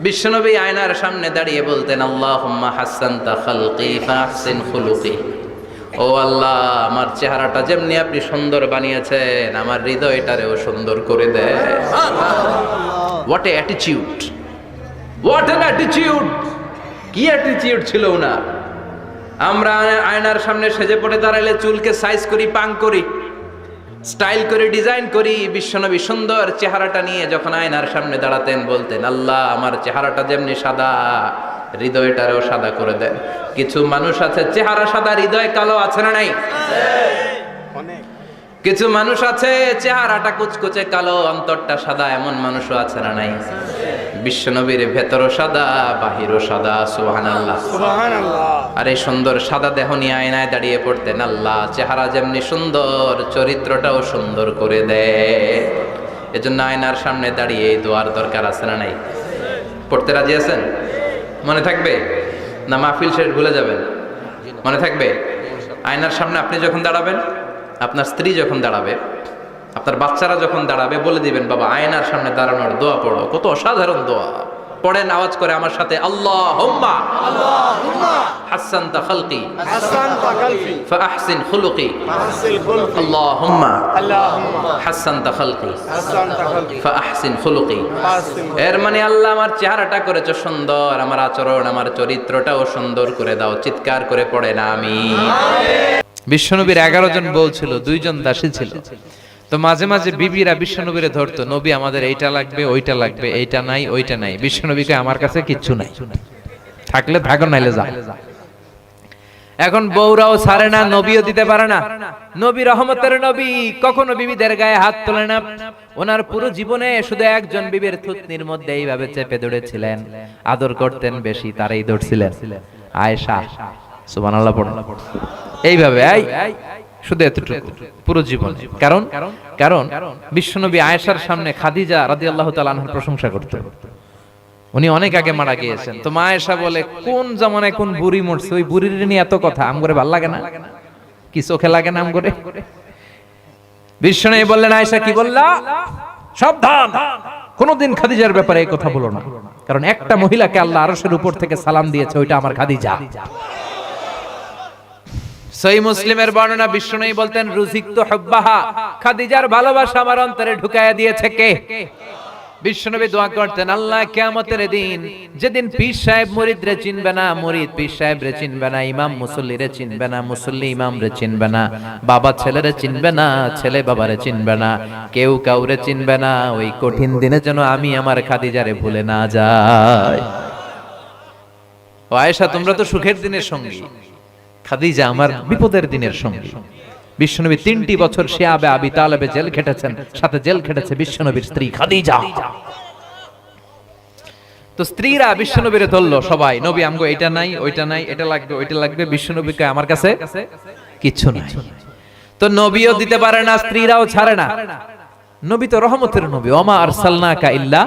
বিশ্বনবী আয়নার সামনে দাঁড়িয়ে বলতেন, আল্লাহুম্মা হাসানতা খালকি ফাহসিন খুলুকি। ও আল্লাহ, আমার চেহারাটা যেমনি আপনি সুন্দর বানিয়েছেন, আমার হৃদয়টারেও সুন্দর করে দেন। What a attitude, what an attitude! কি অ্যাটিটিউড ছিল ওনার! আমরা আয়নার সামনে সেজে পড়ে দাঁড়াইলে চুলকে সাইজ করি, পাং করি, স্টাইল করে ডিজাইন করি। বিশ্বনবী সুন্দর চেহারাটা নিয়ে যখন আয়নার সামনে দাঁড়াতেন বলতেন, আল্লাহ আমার চেহারাটা যেমনি সাদা, হৃদয়টারেও সাদা করে দেন। কিছু মানুষ আছে চেহারা সাদা, হৃদয় কালো, আছে না নাই? কিছু মানুষ আছে চেহারাটা কুচকুচে কালো, অন্তরটা সাদা, এমন মানুষও আছে না নাই? বিশ্বনবীর ভেতরও সাদা, বাহিরও সাদা। সুবহানাল্লাহ, সুবহানাল্লাহ। আর এই সুন্দর সাদা দেহ নিয়ে আয়নায় দাঁড়িয়ে পড়তেন, আল্লাহ চেহারা যেমনি সুন্দর, চরিত্রটাও সুন্দর করে দেয়। এজন্য আয়নার সামনে দাঁড়িয়ে এই দোয়ার দরকার আছে না নাই? পড়তে রাজি আছেন? মনে থাকবে না মাহফিল শেষ ভুলে যাবেন? মনে থাকবে? আয়নার সামনে আপনি যখন দাঁড়াবেন, আপনার স্ত্রী যখন দাঁড়াবে, আপনার বাচ্চারা যখন দাঁড়াবে, বলে দিবেন, বাবা আয়নার সামনে দাঁড়ানোর দোয়া পড়ো। কত অসাধারণ দোয়া! পড়েন আওয়াজ করে আমার সাথে, আল্লাহুম্মা হাসানতা খালকি ফাআহসিন খুলুকি, আল্লাহুম্মা হাসানতা খালকি ফাআহসিন খুলুকি। এর মানে আল্লাহ আমার চেহারাটা করেছো সুন্দর, আমার আচরণ, আমার চরিত্রটাও সুন্দর করে দাও। চিৎকার করে পড়েন আমিন। বিশ্বনবীর 11 জন বউ ছিল, 2 জন দাসী ছিল। তো মাঝে মাঝে বিবিরা বিশ্বনবীরে ধরতো, নবী আমাদের এইটা লাগবে, ওইটা লাগবে, এইটা নাই, ওইটা নাই। বিশ্বনবীকে আমার কাছে কিচ্ছু নাই, থাকলে থাকো, নাইলে যা। এখন বউরাও ছাড়ে না, নবীও দিতে পারে না। নবী রহমতের নবী, কখনো বিবিদের গায়ে হাত তোলে না। ওনার পুরো জীবনে শুধু একজন বিবির থুতনির মধ্যে এইভাবে চেপে ধরেছিলেন, আদর করতেন বেশি, তারই ধরছিলেন, আয়েশা। সুবহানাল্লাহ পড়ুন। এইভাবে শুধু এতটুকু পুরো জীবন। কারণ কারণ বিশ্বনবী আয়েশার সামনে খাদিজা রাদিয়াল্লাহু তাআলা আনহার প্রশংসা করতেন। উনি অনেক আগে মারা গিয়েছেন। তো মা আয়েশা বলে, কোন জামানায় কোন বুড়ি মরছে, ওই বুড়ির নিয়ে এত কথা, আমগরে ভাল লাগে না? কি চোখে লাগে না আমগরে? বিশ্বনবী বললেন, আয়েশা কি বললা? সাবধান, কোনদিন খাদিজার ব্যাপারে এই কথা বলো না। কারণ একটা মহিলাকে আল্লাহ আরশের উপর থেকে সালাম দিয়েছে, ওইটা আমার খাদিজা। সহিহ মুসলিমের বর্ণনা, বিশ্বনবী বলতেন, রুজিকতু হুব্বাহা, খাদিজার ভালোবাসা আমার অন্তরে ঢুকায়া দিয়েছে কে? বিশ্বনবী দোয়া করতেন, আল্লাহ কিয়ামতের দিন, যেদিন পীর সাহেব মুরিদরে চিনবে না, মুরিদ পীর সাহেবরে চিনবে না, ইমাম মুসল্লিরে চিনবে না, মুসল্লি ইমামরে চিনবে না, বাবা ছেলেরে চিনবে না, ছেলে বাবারে চিনবে না, কেউ কাউরে চিনবে না, ওই কঠিন দিনে যেন আমি আমার খাদিজারে ভুলে না যাই। ও আয়েশা, তোমরা তো সুখের দিনের সঙ্গী, খাদিজা আমার বিপদের দিনের সঙ্গী। বিশ্বনবী 3টি বছর শিয়াবে আবি তালেবে জেল খেটেছেন, সাথে জেল খেটেছে বিশ্বনবীর স্ত্রী খাদিজা। তো স্ত্রীরা বিশ্বনবীরে ধরলো সবাই, নবী আমগো এটা নাই, ওইটা নাই, এটা লাগবে, ওইটা লাগবে। বিশ্বনবীকে আমার কাছে কিচ্ছু নাই। তো নবীও দিতে পারে না, স্ত্রীরাও ছাড়ে না। নবী তো রহমতের নবী, ওমা আরসালনাকা ইল্লা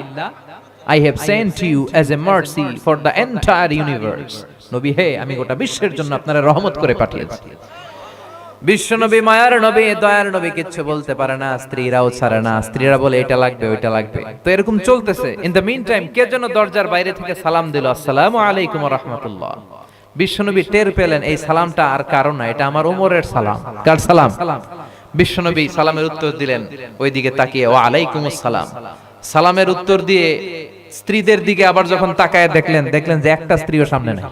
I have sent you as a mercy for the entire universe. নবী হে, আমি গোটা বিশ্বের জন্য আপনারা রহমত করে পাঠিয়েছি। বিশ্বনবী মায়ার নবী, দয়ার নবী, কিচ্ছু বলতে পারে না, স্ত্রীরাও ছাড়ে না। স্ত্রীরা বলে এটা লাগবে, ওইটা লাগবে। তো এরকম চলতেছে। ইন দ্য মিন টাইম কে যেন দরজার বাইরে থেকে সালাম দিল, আসসালামু আলাইকুম ওয়া রাহমাতুল্লাহ। বিশ্বনবী টের পেলেন এই সালামটা আর কারণ না, এটা আমার ওমরের সালাম। কার সালাম? বিশ্বনবী সালামের উত্তর দিলেন, ওইদিকে তাকিয়ে, ওয়া আলাইকুমুস সালাম। সালামের উত্তর দিয়ে স্ত্রীদের দিকে আবার যখন তাকায় দেখলেন যে একটা স্ত্রীও সামনে নাই।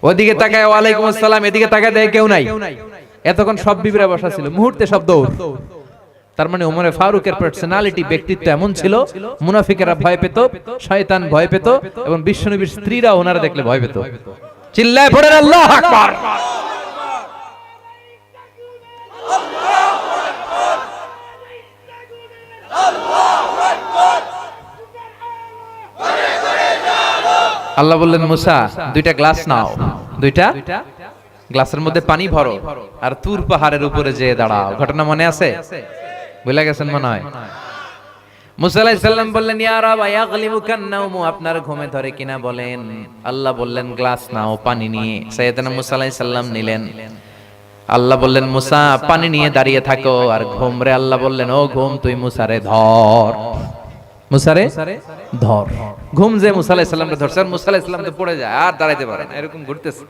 ওদিকে তাকায় ওয়ালাইকুম আসসালাম, এদিকে তাকায় দেখে কেউ নাই। এতক্ষণ সব বিবিরা বসা ছিল, মুহূর্তে সব দৌড়। তার মানে ওমরে ফারুকের পার্সোনালিটি, ব্যক্তিত্ব এমন ছিল, মুনাফিকেরা ভয় পেত, শয়তান ভয় পেত, এবং বিশ্বনবীর স্ত্রীরা ওনারা দেখলে ভয় পেত। চিল্লায় পড়েন আল্লাহু আকবার। আল্লাহ বললেন, মুসা 2টা গ্লাস নাও, 2টা গ্লাসের মধ্যে পানি ভরো, আর তুর পাহাড়ের উপরে যেয়ে দাঁড়াও। ঘটনা মনে আছে? ভুলে গেছেন মনে হয়। মুসা আলাইহিস সালাম বললেন, ইয়া রাব আয়াগলিমুকান নাওমু, আপনার ঘুমে ধরে কিনা বলেন। আল্লাহ বললেন, গ্লাস নাও, পানি নিয়ে। সাইয়েদনা মুসা আলাইহিস সালাম নিলেন। আল্লাহ বললেন, মুসা পানি নিয়ে দাঁড়িয়ে থাকো। আর ঘুম রে, আল্লাহ বললেন, ও ঘুম, তুই মুসারে ধর। মুসারে ধর। ঘুম যে মুসা আলাইহিস সালামকে ধরছে, আর মুসা আলাইহিস সালাম তো পড়ে যায়, আর দাঁড়াইতে পারে না, এরকম ঘুরতেছে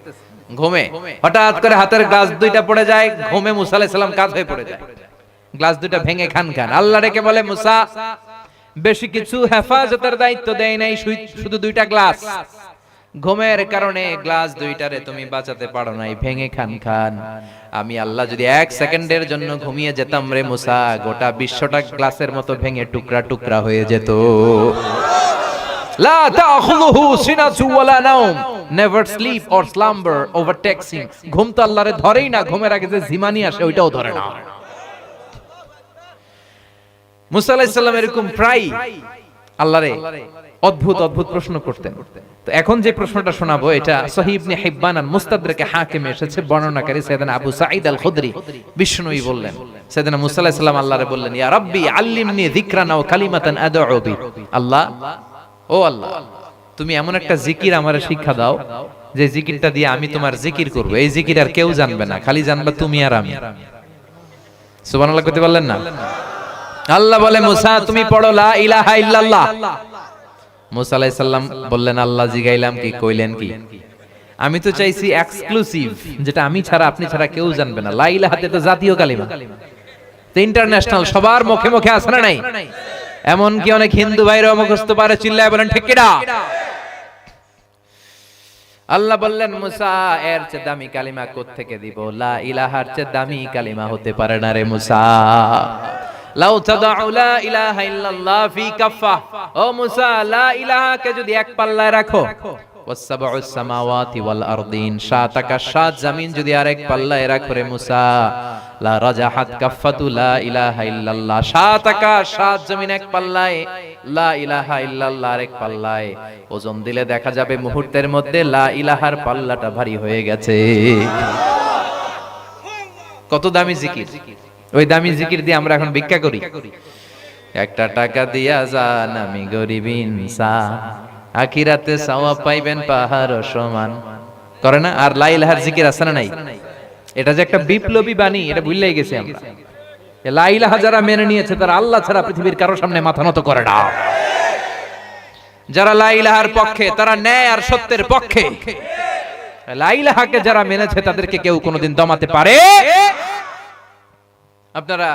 ঘুমে। হঠাৎ করে হাতের গ্লাস দুইটা পড়ে যায়, ঘুমে মুসা আলাইহিস সালাম কাত হয়ে পড়ে যায়, গ্লাস দুইটা ভেঙে খান খান। আল্লাহ ডেকে বলে, মুসা বেশি কিছু হেফাজতের দায়িত্ব দেয় নাই, শুধু দুইটা গ্লাস, ঘুমের কারণে গ্লাস দুইটারে তুমি বাঁচাতে পারো নাই, ভেঙে খান খান। আমি আল্লাহ যদি 1 সেকেন্ডের জন্য ঘুমিয়ে যেতাম রে মুসা, গোটা বিশ্বটা গ্লাসের মতো ভেঙে টুকরা টুকরা হয়ে যেত। লা তাখুযুহু সিনাতু ওয়ালা নাওম, never sleep or slumber overtakes him. ঘুম তো আল্লাহরে ধরেই না, ঘুমের আগে যে জিমানি আসে ওইটাও ধরে না। মুসা আলাইহিস সালাম এরকম প্রায় আল্লাহরে অদ্ভুত অদ্ভুত প্রশ্ন করতেন। তো এখন যে প্রশ্নটা শোনাবো এটা সহিহ ইবনে হিব্বান আর মুস্তাদরাকে হাকিমে এসেছে, বর্ণনাকারী সাইয়েদনা আবু সাঈদ আল খুদরি বিশ্বনবী বললেন, সাইয়েদনা মুসা আলাইহিস সালাম আল্লাহরে বললেন, ইয়া রাব্বি আল্লিমনি যিকরান ওয়া কালিমাতান আদউ বি। আল্লাহ, ও আল্লাহ, তুমি এমন একটা জিকির আমারে শিক্ষা দাও যে জিকিরটা দিয়ে আমি তোমার জিকির করব, এই জিকির আর কেউ জানবে না, খালি জানবা তুমি আর আমি। সুবহানাল্লাহ কইতে পারলেন না? আল্লাহ বলে, মুসা তুমি পড়ো লা ইলাহা ইল্লাল্লাহ। মুসা আলাইহিস সালাম বললেন, আল্লাহ জিগাইলাম কি, কইলেন কি? আমি তো চাইছি এক্সক্লুসিভ, যেটা আমি ছাড়া আপনি ছাড়া কেউ জানবে না। লা ইলাহাতে তো জাতীয় কালিমা, তো ইন্টারন্যাশনাল, সবার মুখে মুখে আছে না নাই? এমন কি অনেক হিন্দু ভাইরাও মুখস্থ পারে, চিল্লায় বলেন ঠিক কিনা? আল্লাহ বললেন, মুসা এর চেয়ে দামি কালিমা কোত্থেকে দিব? লা ইলাহার চেয়ে দামি কালিমা হতে পারে না রে মুসা। লাউ তাদউ লা ইলাহা ইল্লাল্লাহ ফি কাফা, ও মুসা লা ইলাহাকে যদি এক পাল্লায় রাখো, ওয়াসসাবউস সামাওয়াতি ওয়াল আরদিন, 7 আকাশ 7 জমিন যদি আরেক পাল্লায় রাখো রে মুসা, লা রাজাহাত কাফাতু লা ইলাহা ইল্লাল্লাহ, 7 আকাশ 7 জমিন এক পাল্লায়, লা ইলাহা ইল্লাল্লাহ আরেক পাল্লায়, ওজন দিলে দেখা যাবে মুহূর্তের মধ্যে লা ইলাহার পাল্লাটা ভারী হয়ে গেছে। কত দামি জিকির! ওই দামি জিকির দিয়ে আমরা এখন ভিক্ষা করি। একটা টাকা দিয়া যান আমি গরিব ইনসান, আখিরাতে সওয়াব পাইবেন পাহাড় সমান, করে না? আর লা ইলাহার জিকির আছে না নাই? এটা যে একটা বিপ্লবী বাণী, এটা ভুললেই গেছি আমরা। লা ইলাহা যারা মেনে নিয়েছে তারা আল্লাহ ছাড়া পৃথিবীর কারোর সামনে মাথা নত করে না। যারা লা ইলাহার পক্ষে তারা ন্যায় আর সত্যের পক্ষে। লা ইলাহাকে যারা মেনেছে তাদেরকে কেউ কোনোদিন দমাতে পারে। আপনারা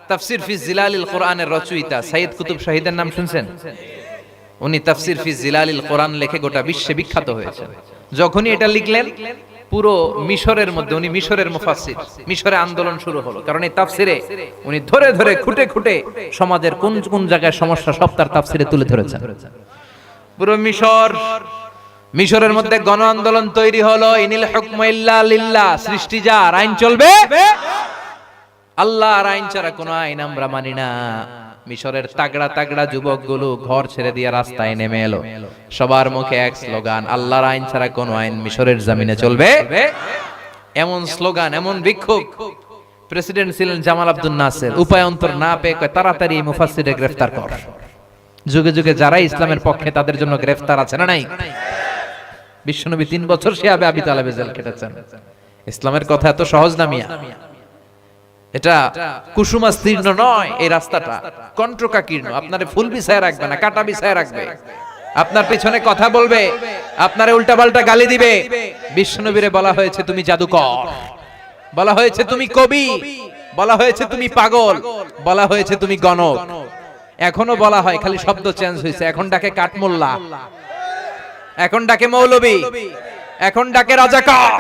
তাফসীর ফি জিলালিল কোরআনের রচয়িতা সাইয়্যিদ কুতুব শাহীদের নাম শুনছেন? উনি তাফসীর ফি জিলালিল কোরআন লিখে গোটা বিশ্বে বিখ্যাত হয়েছেন। যখনই এটা লিখলেন, পুরো মিশরের মধ্যে, উনি মিশরের মুফাসসির, মিশরে আন্দোলন শুরু হলো, কারণ এই তাফসীরে উনি ধরে ধরে খুঁটে খুঁটে সমাজের কোন কোন জায়গায় সমস্যা সব তার তাফসীরে তুলে ধরেছেন। পুরো মিশরের মধ্যে গণ আন্দোলন তৈরি হলো। ইনিল হুকমু ইল্লা লিল্লাহ, সৃষ্টি যার, আইন চলবে আল্লাহর আইন ছাড়া কোনো আইন আমরা মানি না। মিশরের তাগড়া তাগড়া যুবকগুলো ঘর ছেড়ে দিয়ে রাস্তায় নেমে এলো। সবার মুখে এক স্লোগান, আল্লাহর আইন ছাড়া কোনো আইন মিশরের জমিনে চলবে। এমন স্লোগান, এমন বিক্ষোভ। প্রেসিডেন্ট ছিলেন জামাল আব্দুল নাসের, উপায় অন্তর না পেয়ে কয় তাড়াতাড়ি এই মুফাসসিরকে গ্রেফতার কর। যুগে যুগে যারা ইসলামের পক্ষে তাদের জন্য গ্রেফতার আছে না নাই? বিশ্বনবী 3 বছর শিয়াবে আবি তালেবে জেল কেটেছেন। ইসলামের কথা এত সহজ না মিয়া। এটা কুসুমাস্তীর্ণ নয়, এই রাস্তাটা কণ্টকাকীর্ণ। আপনারে ফুল বিছায় রাখবে না, কাটা বিছায় রাখবে। আপনার পেছনে কথা বলবে, আপনারে উল্টাপাল্টা গালি দিবে। বিশ্বনবীরে বলা হয়েছে তুমি জাদুকর, বলা হয়েছে তুমি কবি, বলা হয়েছে তুমি পাগল, বলা হয়েছে তুমি গণক। এখনো বলা হয়, খালি শব্দ চেঞ্জ হয়েছে। এখন ডাকে কাঠমোল্লা, এখন ডাকে মৌলবী, এখন ডাকে রাজাকার,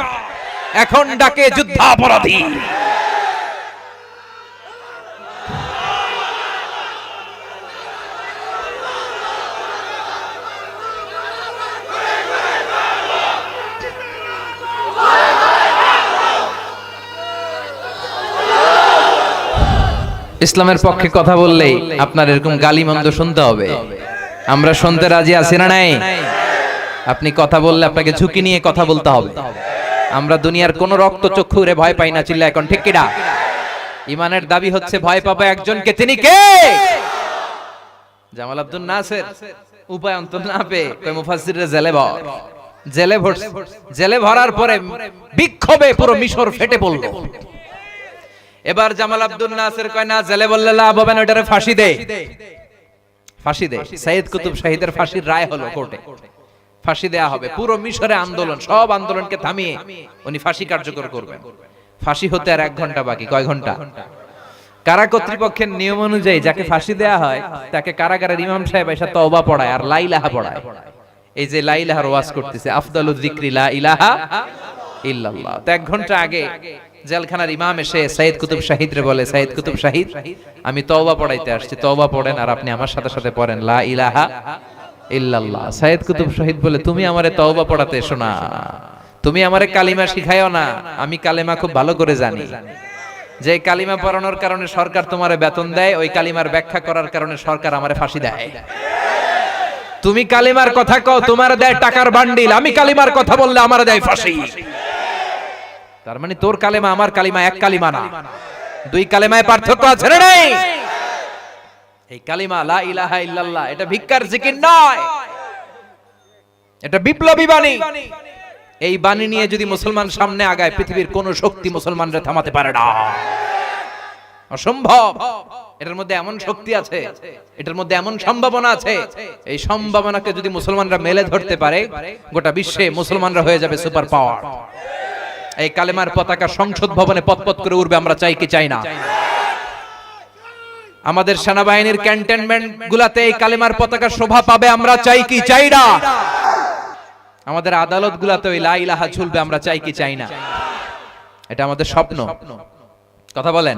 এখন ডাকে যুদ্ধাপরাধী। ইসলামের পক্ষে কথা বললেই আপনার এরকম গালিমন্দ শুনতে হবে। আমরা শুনতে রাজি আছি না নাই? আপনি কথা বললে আপনাকে ঝুঁকি নিয়ে কথা বলতে হবে। আমরা দুনিয়ার কোন রক্ত চক্ষুরে ভয় পাই না, চিল্লা এখন ঠিক কিনা? ইমানের দাবি হচ্ছে ভয় পাবো একজনকে, তিনি কে? জামাল আব্দুল নাসের উপায় অন্তর না পেয়ে কয় মুফাসসিররা জেলে ভরার পরে বিক্ষোভে পুরো মিশর ফেটে পড়ল। এবার জামাল আব্দুল নাসের কয় না, জেলে বললে লাভ হবে না, ওটারে ফাঁসি দে। ফাঁসি দেয়। সাইয়েদ কুতুব শাহিদের ফাঁসির রায় হলো কোর্টে, ফাঁসি দেয়া হবে। পুরো মিশরে আন্দোলন, সব আন্দোলনকে থামিয়ে উনি ফাঁসি কার্যকর করবেন। ফাঁসি হতে আর 1 ঘন্টা বাকি। কয় ঘন্টা? কারা কর্তৃপক্ষের নিয়ম অনুযায়ী যাকে ফাঁসি দেয়া হয় তাকে কারাগারের ইমাম সাহেব এসে তওবা পড়ায় আর লা ইলাহা পড়ায়। এই যে লা ইলাহার ওয়াজ করতেছে, আফদালুয যিকরি লা ইলাহা ইল্লাল্লাহ। তো 1 ঘন্টা আগে জেলখানার ইমাম এসে সাইয়েদ কুতুব শাহিদরে বলে, সাইয়েদ কুতুব শাহিদ, আমি তওবা পড়াইতে আসছি, তওবা পড়েন আর আপনি আমার সাথে সাথে পড়েন লা ইলাহা ইল্লাল্লাহ। সাইয়েদ কুতুব শাহিদ বলে, তুমি আমারে তওবা পড়াতে এসো না, তুমি আমারে কালিমা শিখাইও না, আমি কালিমা খুব ভালো করে জানি। যে কালিমা পড়ানোর কারণে সরকার তোমারে বেতন দেয়, ওই কালিমার ব্যাখ্যা করার কারণে সরকার আমারে ফাঁসি দেয়। তুমি কালিমার কথা কও, তোমার দেয় টাকার বান্ডিল, আমি কালিমার কথা বললে আমার দেয় ফাঁসি। তার মানে তোর কালেমা আমার কালিমা এক কালিমা না, 2 কালেমায় পার্থক্য আছে রে নেই? এই কালিমা লা ইলাহা ইল্লাল্লাহ এটা ভিক্ষার জিকির নয়, এটা বিপ্লবী বাণী। এই বাণী নিয়ে যদি মুসলমান সামনে আগায়, পৃথিবীর কোন শক্তি মুসলমানরা থামাতে পারে না, অসম্ভব। এটার মধ্যে এমন শক্তি আছে, এটার মধ্যে এমন সম্ভাবনা আছে, এই সম্ভাবনাকে যদি মুসলমানরা মেলে ধরতে পারে, গোটা বিশ্বে মুসলমানরা হয়ে যাবে সুপার পাওয়ার। এই কালেমার পতাকা সংসদ ভবনে পতপত করে উড়বে, আমরা চাই কি চাই না? আমাদের সেনাবাহিনীর ক্যান্টনমেন্ট গুলাতে এই কালেমার পতাকা শোভা পাবে, আমরা চাই কি চাই না? আমাদের আদালত গুলাতে ওই লা ইলাহা ঝুলবে, আমরা চাই কি চাই না? এটা আমাদের স্বপ্ন। কথা বলেন।